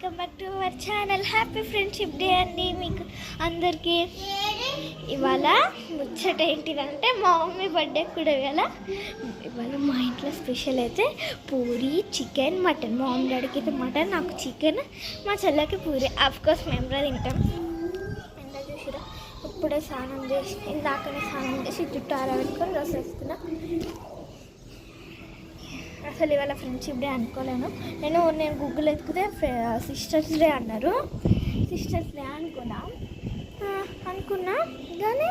Welcome back to our channel. Happy friendship day అండి మీకు అందరికీ. ఇవాళ ముచ్చట ఏంటిదంటే మా మమ్మీ బర్త్డే కూడా కదా. ఇవాళ మా ఇంట్లో స్పెషల్ అయితే పూరి, చికెన్, మటన్. మా మమ్మీ డాడీకి అయితే మటన్, నాకు చికెన్, మా చెల్లెకి పూరి. ఆఫ్కోర్స్ మేము కూడా తింటాం. ఎంత చూసిరా ఇప్పుడే స్నానం చేసి, ఇందాకనే స్నానం చేసి జుట్టు ఆరబెట్టుకొని డ్రెస్ వేసుకున్నా. అసలు ఇవాళ ఫ్రెండ్షిప్ డే అనుకోలేను. నేను గూగుల్ ఎత్తుకుతే సిస్టర్స్ డే అన్నారు. సిస్టర్స్ డే అనుకున్నా కానీ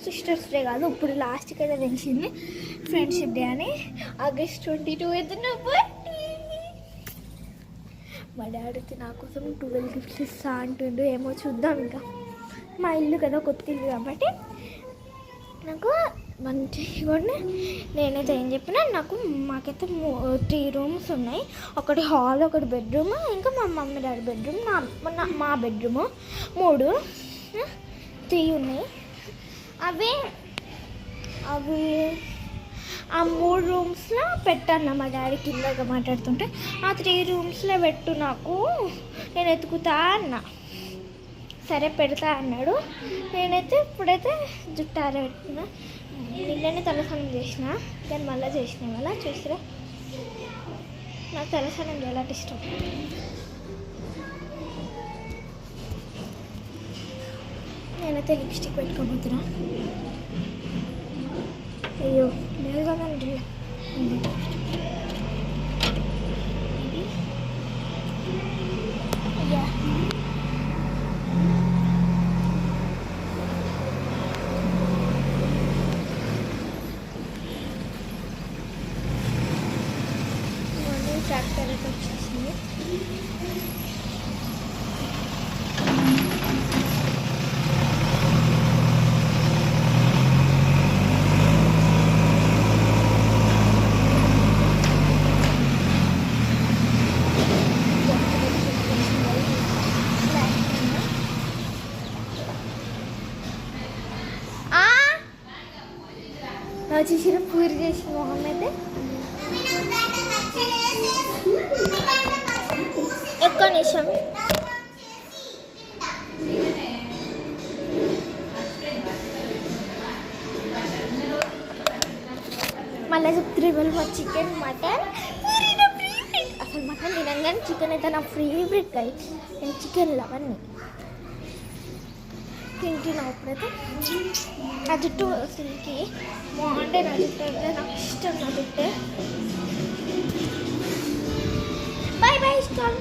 సిస్టర్స్ డే కాదు. ఇప్పుడు లాస్ట్కి అయితే తెలిసింది ఫ్రెండ్షిప్ డే అని. ఆగస్ట్ 22 అయితే నా బర్త్డే. మా డాడీకి నా కోసం 12 గిఫ్ట్స్ ఇస్తా అంటుండు. ఏమో చూద్దాం. ఇంకా మా ఇల్లు కదా, కొత్త ఇల్లు కాబట్టి నాకు మంచి కూడా నేనైతే ఏం చెప్పినా, మాకైతే 3 రూమ్స్ ఉన్నాయి. ఒకటి హాల్, ఒకటి బెడ్రూమ్, ఇంకా మా మమ్మీ డాడీ బెడ్రూమ్, మా బెడ్రూమ్ 3 ఉన్నాయి. అవి ఆ 3 రూమ్స్లో పెట్టాను. మా డాడీ కిందగా మాట్లాడుతుంటే ఆ 3 రూమ్స్లో పెట్టు, నాకు నేను ఎత్తుకుతా అన్నా. సరే పెడతా అన్నాడు. నేనైతే ఇప్పుడైతే జుట్టు ఆరబెట్టుకున్నా. నిన్ననే తలస్నానం చేసిన, కానీ మళ్ళీ చేసిన. వల్ల చూసిరా, నాకు తలస్నానం చేయాలంటే ఇష్టం. నేనైతే లిప్స్టిక్ పెట్టుకోబోతున్నా. అయ్యో లేదు కదండి. అయ్యా ట్రాక్టర్ అయితే వచ్చేసింది. వచ్చేసిన పూరి చేసిన మొహం అయితే ఎక్కువ నిమిషం. మళ్ళీ చెప్తున్నారు మా చికెన్, మటన్. అసలు మటన్ తినను కానీ చికెన్ అయితే నా ఫేవరెట్ గై. నేను చికెన్ లవన్నీ తింటున్నా. అప్పుడైతే నా జుట్టు సిల్కి బాగుంటే, నా జుట్టు అంటే నాకు ఇష్టం. నా జుట్టు బాయ్ బాయ్ ఇష్టం.